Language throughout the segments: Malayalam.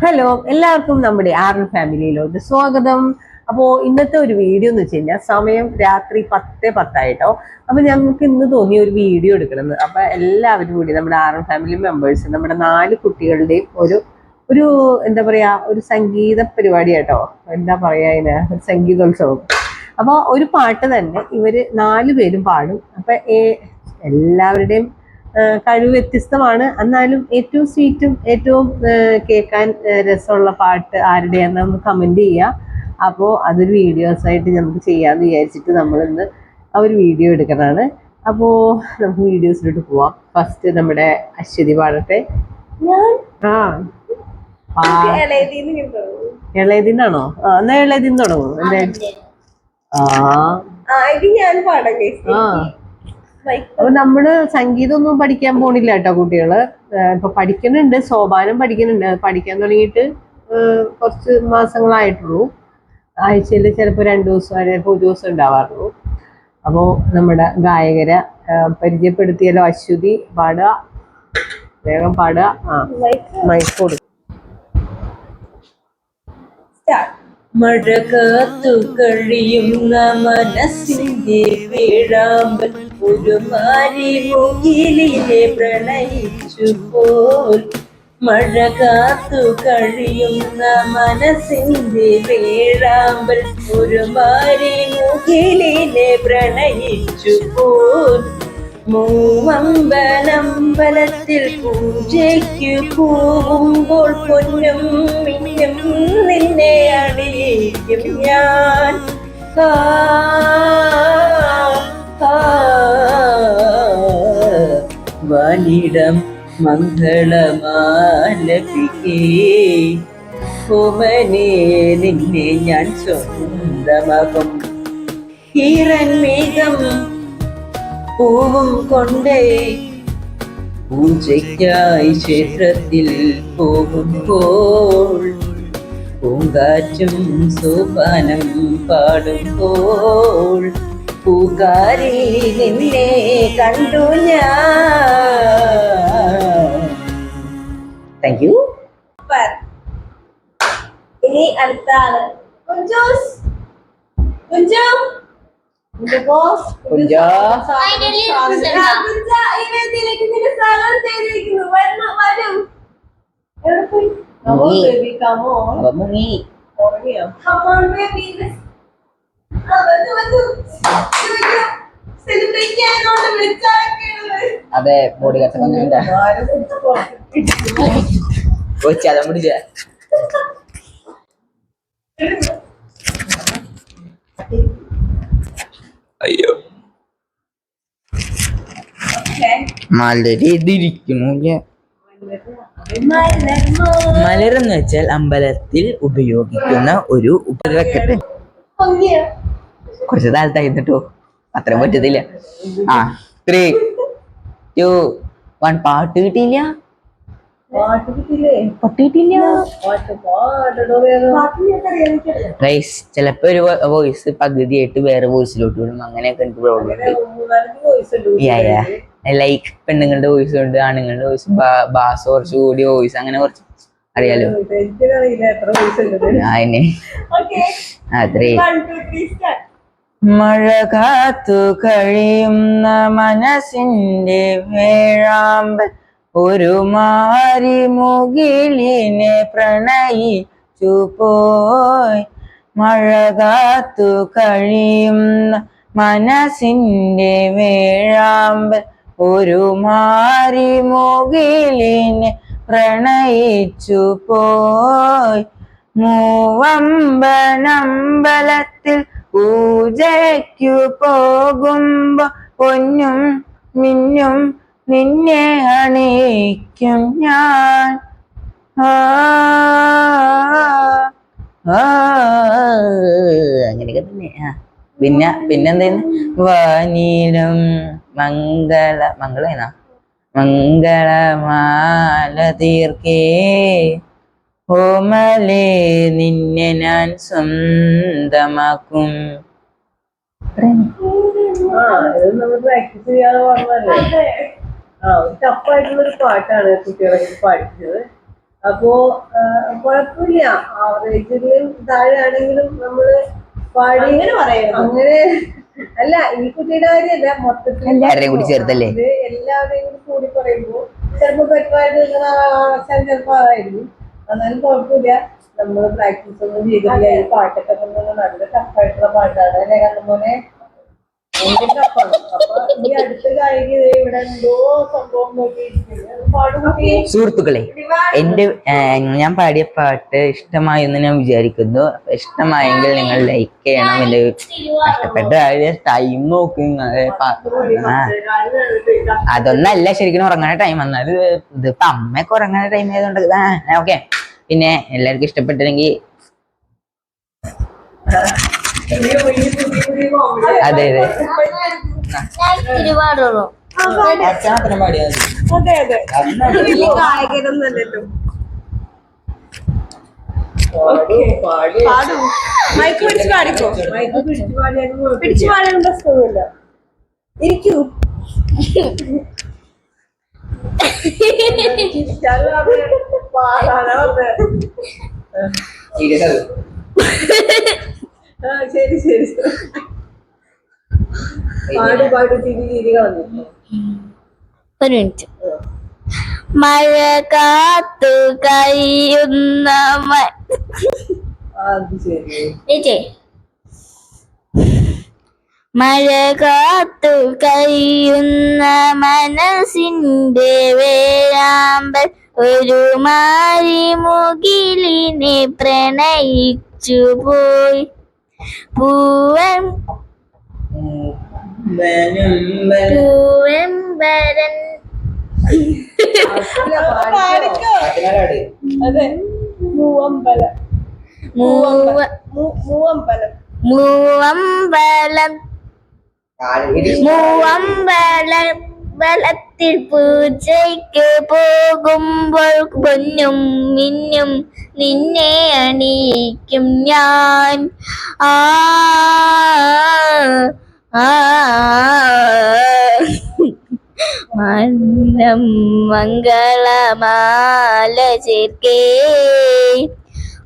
ഹലോ, എല്ലാവർക്കും നമ്മുടെ ആർഎൻ ഫാമിലിയിലോട്ട് സ്വാഗതം. അപ്പോൾ ഇന്നത്തെ ഒരു വീഡിയോ എന്ന് വെച്ച് കഴിഞ്ഞാൽ സമയം രാത്രി 10:10 അപ്പൊ ഞങ്ങൾക്ക് ഇന്ന് തോന്നി ഒരു വീഡിയോ എടുക്കണമെന്ന്. അപ്പൊ എല്ലാവരും കൂടി നമ്മുടെ ആർഎൻ ഫാമിലി മെമ്പേഴ്സ് നമ്മുടെ 4 കുട്ടികളുടെയും ഒരു ഒരു എന്താ പറയാ ഒരു സംഗീത പരിപാടി കേട്ടോ. എന്താ പറയാ അതിന്, ഒരു സംഗീതോത്സവം. അപ്പോൾ ഒരു പാട്ട് തന്നെ ഇവര് 4 പേരും പാടും. അപ്പൊ എല്ലാവരുടെയും കഴിവ് വ്യത്യസ്തമാണ്. എന്നാലും ഏറ്റവും സ്വീറ്റും ഏറ്റവും കേൾക്കാൻ രസമുള്ള പാട്ട് ആരുടെയാന്ന് നമുക്ക് കമന്റ് ചെയ്യാം. അപ്പോൾ അതൊരു വീഡിയോസായിട്ട് നമുക്ക് ചെയ്യാമെന്ന് വിചാരിച്ചിട്ട് നമ്മളിന്ന് ആ ഒരു വീഡിയോ എടുക്കുന്നതാണ്. അപ്പോൾ നമുക്ക് വീഡിയോസിലോട്ട് പോവാം. ഫസ്റ്റ് നമ്മുടെ അശ്വതി പാടട്ടെ. ഇളയതിന്നാണോ? എന്നാ ഇളയതിന്ന് തുടങ്ങും. എന്താ ഞാൻ പാടാം. അപ്പൊ നമ്മള് സംഗീതമൊന്നും പഠിക്കാൻ പോണില്ല കേട്ടോ. കുട്ടികള് ഇപ്പൊ പഠിക്കുന്നുണ്ട്, സോപാനം പഠിക്കുന്നുണ്ട്. പഠിക്കാൻ തുടങ്ങിയിട്ട് കുറച്ച് മാസങ്ങളായിട്ടുള്ളൂ. ആഴ്ചയിൽ ചിലപ്പോൾ 2 ദിവസം ചിലപ്പോൾ 1 ദിവസം ഉണ്ടാവാറുള്ളൂ. അപ്പോ നമ്മുടെ ഗായകരെ പരിചയപ്പെടുത്തിയാലോ? അശ്വതി പാടുക, വേഗം പാടുക. മൈക്ക് കൊടുക്കും. മഴ കാത്തു കഴിയുന്ന മനസ്സിന്റെ വീഴാമ്പൽ ഒരു മാരി മുകിലിനെ പ്രണയിച്ചു പോൽ. മഴ കാത്തു കഴിയുന്ന മനസ്സിന്റെ വീഴാമ്പൽ ഒരു മാരി മുകിലിനെ പ്രണയിച്ചു പോൽ. മൂവമ്പലമ്പലത്തിൽ പൂജയ്ക്കു പോകുമ്പോൾ പൊന്നും മിന്നും നിന്നെ അണിയിക്കും ഞാൻ. വാനിടം മംഗളമാലപിക്കേ ഓമനേ നിന്നെ ഞാൻ സ്വന്തമാകും. ഈറൻമേഘം പൂവും കൊണ്ടേ പൂജയ്ക്കായി ക്ഷേത്രത്തിൽ പോകുമ്പോൾ പൂങ്കാറ്റും സോപാനം പാടുമ്പോൾ പൂക്കാരി നിന്നെ കണ്ടു ഞാൻ. Thank you. ഇനി അടുത്ത ആള് കുഞ്ചൂസ്. അതെ, ബോഡി കട്ടൊന്നുമില്ല. ചതം പിടിച്ച അയ്യോ മലരിയിരിക്കുന്നു. മലരെന്ന് വെച്ചാൽ അമ്പലത്തിൽ ഉപയോഗിക്കുന്ന ഒരു ഉപകരണത്തെ കുറച്ച് താഴ്ത്തായിരുന്നിട്ടോ, അത്രയും പറ്റത്തില്ല. 3, 2, 1 പാട്ട് കിട്ടിയില്ല. ചിലപ്പോ ഒരു വോയിസ് പകുതിയായിട്ട് വേറെ വോയിസിലോട്ട് വിടും. അങ്ങനെയൊക്കെ എനിക്ക് പ്രോബ്ലം ഉണ്ട്. ലൈക്ക് പെണ്ണുങ്ങളുടെ വോയിസ് ഉണ്ട്, ആണുങ്ങളുടെ വോയിസ്, ബാസ് കുറച്ച് കൂടിയ വോയിസ്, അങ്ങനെ കുറച്ച് അറിയാലോ. അത്രേ. മഴ കാത്തു കഴിയുന്ന മനസ്സിന്റെ വേഴാമ്പൽ ഒരു മാരി മുകിലിനെ പ്രണയിച്ചു പോയി. മഴ കാത്തു കഴിയുന്ന മനസ്സിന്റെ വേഴാമ്പൽ ഒരു മാരി മുകിലിനെ പ്രണയിച്ചു പോയി. മൂവമ്പലത്തിൽ പൂജയ്ക്കു പോകുമ്പോ പൊന്നും മിന്നും നിന്നെ അണിയിക്കും ഞാൻ. അങ്ങനെയൊക്കെ തന്നെ. പിന്നെന്തേന്ന് വാനീലം മംഗളമാല തീർക്കേ ഓമലേ നിന്നെ ഞാൻ സ്വന്തമാക്കും. പ്രാക്ടീസ് ചെയ്യാതെ പാടുന്നതല്ലേ. ടഫായിട്ടുള്ളൊരു പാട്ടാണ് കുട്ടികളെ പഠിച്ചത്. അപ്പോ കുഴപ്പമില്ല, ആവറേജിലും താഴെ ആണെങ്കിലും നമ്മള് പാടി അങ്ങനെ പറയുന്നത്. അങ്ങനെ അല്ല, ഈ കുട്ടിയുടെ കാര്യമല്ല, മൊത്തത്തിൽ എല്ലാവരെയും കൂടി ചേർത്തല്ലേ? ഇത് എല്ലാവരെയും കൂടി കൂടി പറയുമ്പോ ചിലപ്പോ ബെറ്ററായിട്ട് ചിലപ്പോ അതായിരിക്കും. എന്നാലും കുഴപ്പമില്ല, നമ്മള് പ്രാക്ടീസ് ഒന്നും ചെയ്തില്ല. ഈ പാട്ടൊക്കെ നല്ല ടഫായിട്ടുള്ള പാട്ടാണ് അല്ലെ കണ്ടുപോലെ, ഭയങ്കര ടഫാണ്. അപ്പൊ ഈ അടുത്ത കായിക ഇവിടെ എന്തോ സംഭവം നോക്കിയിരിക്കുന്നത് പാടുകുട്ടി. സുഹൃത്തുക്കളെ, ഞാൻ പാടിയ പാട്ട് ഇഷ്ടമായി എന്ന് ഞാൻ വിചാരിക്കുന്നു. ഇഷ്ടമായെങ്കിൽ നിങ്ങൾ ലൈക്ക് ചെയ്യണം. എന്റെ കഷ്ടപ്പെട്ട ടൈം നോക്കും. അതൊന്നല്ല ശരിക്കും ഉറങ്ങാന ടൈം. എന്നാൽ ഇതിപ്പോ അമ്മയൊക്കെ ഉറങ്ങാന ടൈം ആയതുകൊണ്ട് ഓക്കെ. പിന്നെ എല്ലാവർക്കും ഇഷ്ടപ്പെട്ടില്ലെങ്കിൽ അതെ അതെ ഒരുപാടുള്ളൂ. മാത്രം പാടിയാൽ അതെ അതെ, ഗായകരൊന്നല്ലോ. പാടും, മൈക്ക് പിടിച്ച് പാടിക്കോ. മൈക്ക് പിടിച്ച് പാടിയാലും പിടിച്ച് പാടാൻ പ്രശ്നമൊന്നുമില്ല. ഇരിക്കൂ. പാടാനാ ശരി ശരി, പാട് പാട്, തിരി കളഞ്ഞു. ഒരു മിനിറ്റ്. മഴ കാത്തു കഴിയുന്ന അത് ശരി. മഴ കാത്തു കഴിയുന്ന മനസ്സിന്റെ വേഴാമ്പൽ ഒരു മാരിമുകിലിനെ പ്രണയിച്ചു പോയി. പൂവെമ്പരൻ അതെ, മൂവമ്പലം മൂവമ്പലത്തിൽ പൂജയ്ക്ക് പോകുമ്പോൾ പൊന്നും മിന്നും നിന്നെ അണിയിക്കും ഞാൻ. ആ മന്നം മംഗളമാല ചേർക്കേ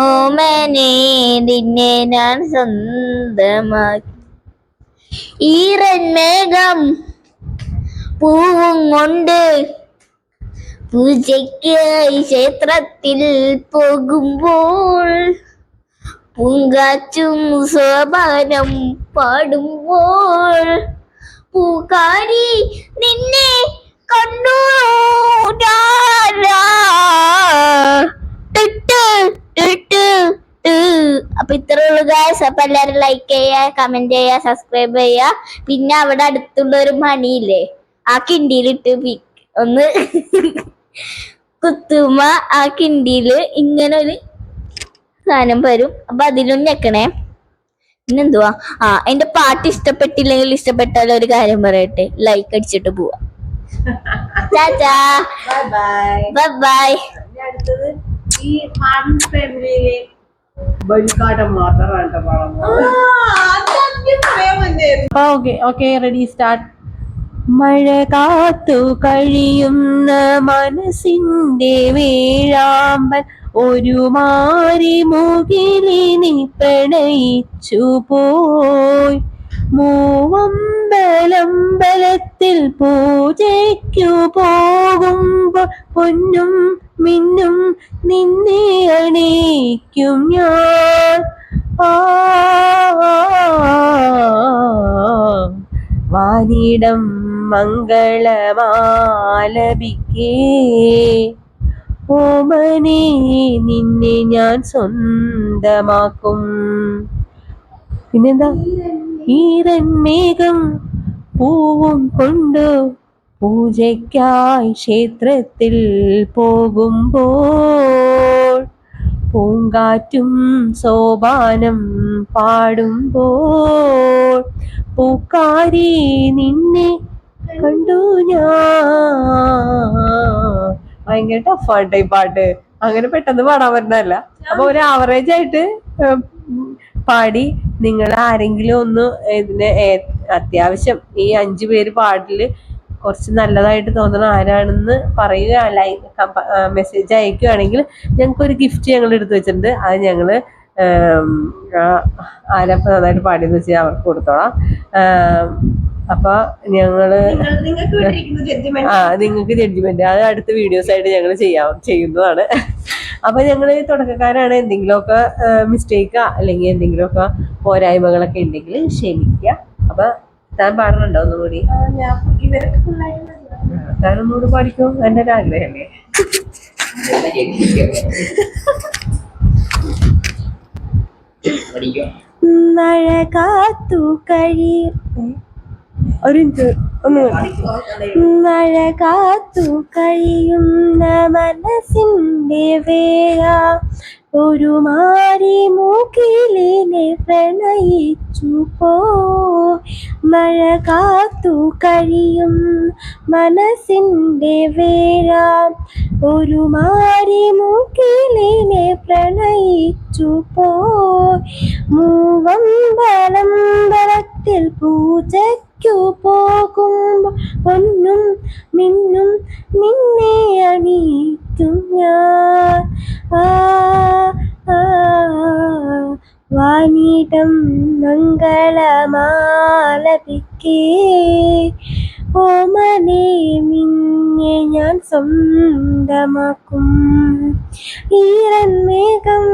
ഓമനെ നിന്നെ ഞാൻ സ്വന്തമാക്കി. ഈറന്മേഘം പൂവും കൊണ്ട് പൂജയ്ക്കായി ക്ഷേത്രത്തിൽ പോകുമ്പോൾ പൂങ്കാറ്റും സോപാനം പാടുമ്പോൾ പൂക്കാരി നിന്നെ കണ്ടു. അപ്പൊ ഇത്രയുള്ള ഗായ്സ്. അപ്പൊ എല്ലാരും ലൈക്ക് ചെയ്യുക, കമന്റ് ചെയ്യുക, സബ്സ്ക്രൈബ് ചെയ്യുക. പിന്നെ അവിടെ അടുത്തുള്ള ഒരു മണിയില്ലേ, ആ കിണ്ടിയിലിട്ട് ഒന്ന് കുത്തുമ്മ ആ കിണ്ടിയില് ഇങ്ങനെ ഒരു സാധനം വരും. അപ്പൊ അതിലും ഞെക്കണേ. പിന്നെന്തുവാ, എന്റെ പാട്ട് ഇഷ്ടപ്പെട്ടില്ലെങ്കിൽ ഇഷ്ടപ്പെട്ടാലും ഒരു കാര്യം പറയട്ടെ, ലൈക്ക് അടിച്ചിട്ട് പോവാ. ചാച്ചാ, ബൈ ബൈ. അടുത്തത് ഈ ഹാർമൺ ഫാമിലിയിലെ ബലിക്കാട്ടം മാത്രമാണ് പറയാൻ. Okay ready, start. മഴ കാത്തു കഴിയുന്ന മനസ്സിന്റെ വേഴാമ്പൽ ഒരു മാരിമുകിലിനെ പ്രണയിച്ചു പോയി. മൂവമ്പലമ്പലത്തിൽ പൂജയ്ക്കു പോകുമ്പോൾ പൊന്നും മിന്നും നിന്നെ അണിയിക്കും ഞാൻ. വാനിടം മംഗളമാലപിക്കേ ഓമനെ നിന്നെ ഞാൻ സ്വന്തമാക്കും. പിന്നെന്താ, ഈറന്മേഘം പൂവും കൊണ്ടു പൂജയ്ക്കായി ക്ഷേത്രത്തിൽ പോകുമ്പോൾ പൂങ്കാറ്റും സോപാനം പാടുമ്പോൾ പൂക്കാരി നിന്നെ കണ്ടു ഞാൻ. ഭയങ്കര ടഫാണ് ഈ പാട്ട്, അങ്ങനെ പെട്ടെന്ന് പാടാൻ പറ്റുന്നതല്ല. അപ്പൊ ഒരു ആവറേജ് ആയിട്ട് പാടി. നിങ്ങൾ ആരെങ്കിലും ഒന്ന് ഇതിന് അത്യാവശ്യം ഈ 5 പേര് പാട്ടില് കുറച്ച് നല്ലതായിട്ട് തോന്നണം ആരാണെന്ന് പറയുക, മെസ്സേജ് അയക്കുകയാണെങ്കിൽ ഞങ്ങൾക്കൊരു ഗിഫ്റ്റ് ഞങ്ങൾ എടുത്തു വെച്ചിട്ടുണ്ട്. അത് ഞങ്ങള് ആരപ്പം നന്നായിട്ട് പാടിയെന്ന് വെച്ചാൽ അവർക്ക് കൊടുത്തോളാം. അപ്പൊ ഞങ്ങള് നിങ്ങൾക്ക് ജഡ്ജ്മെന്റ് അത് അടുത്ത വീഡിയോസ് ആയിട്ട് ഞങ്ങൾ ചെയ്യുന്നതാണ്. അപ്പൊ ഞങ്ങള് തുടക്കക്കാരാണ്, എന്തെങ്കിലുമൊക്കെ മിസ്റ്റേക്കാ അല്ലെങ്കിൽ എന്തെങ്കിലുമൊക്കെ പോരായ്മകളൊക്കെ ഉണ്ടെങ്കിൽ ക്ഷമിക്കുക. അപ്പൊ താൻ പാടുന്നുണ്ടോ ഒന്നുകൂടി? താനൊന്നുകൂടി പാടിക്കോ, എൻ്റെ ഒരു ആഗ്രഹമല്ലേ. മഴ കാത്തു ഒരു മിനിറ്റ് മഴ കാത്തു കഴിയുന്ന മനസ്സിന്റെ വേഗ ഒരു മാരി മൂക്കിലിനെ പ്രണയിച്ചു പോ. മഴ കാത്തു കഴിയും മനസ്സിന്റെ വേഗ ഒരു മാരി മൂക്കിലിനെ പ്രണയിച്ചു പോ. മൂവമ്പലമ്പലത്തിൽ പൂജയ്ക്കു പോകുമ്പോൾ പൊന്നും മിന്നും നിന്നെ അണിയിക്കും ഞാൻ. വാനിടം മംഗളമാലപിക്കേ ഓമനെ നിന്നെ ഞാൻ സ്വന്തമാക്കും. ഈറൻ മേഘം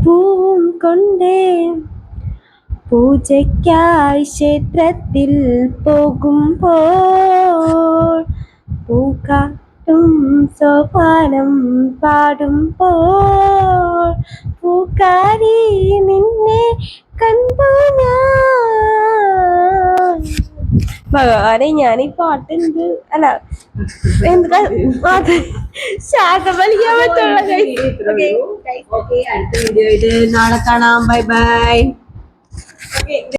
പൂവും കൊണ്ടേ പൂജയ്ക്കായി ക്ഷേത്രത്തിൽ പോകുമ്പോൾ പൂക്കാട്ടും സോപാനം പാടുമ്പോൾ പൂക്കാരി നിന്നെ കണ്ടു ഞാൻ. ഭഗവാനെ ഞാൻ ഈ പാട്ട് അല്ല എന്താ ശാഖ വലിക്കാൻ പറ്റുള്ള. അടുത്ത വീഡിയോ ആയിട്ട് നാളെ കാണാം. Bye bye.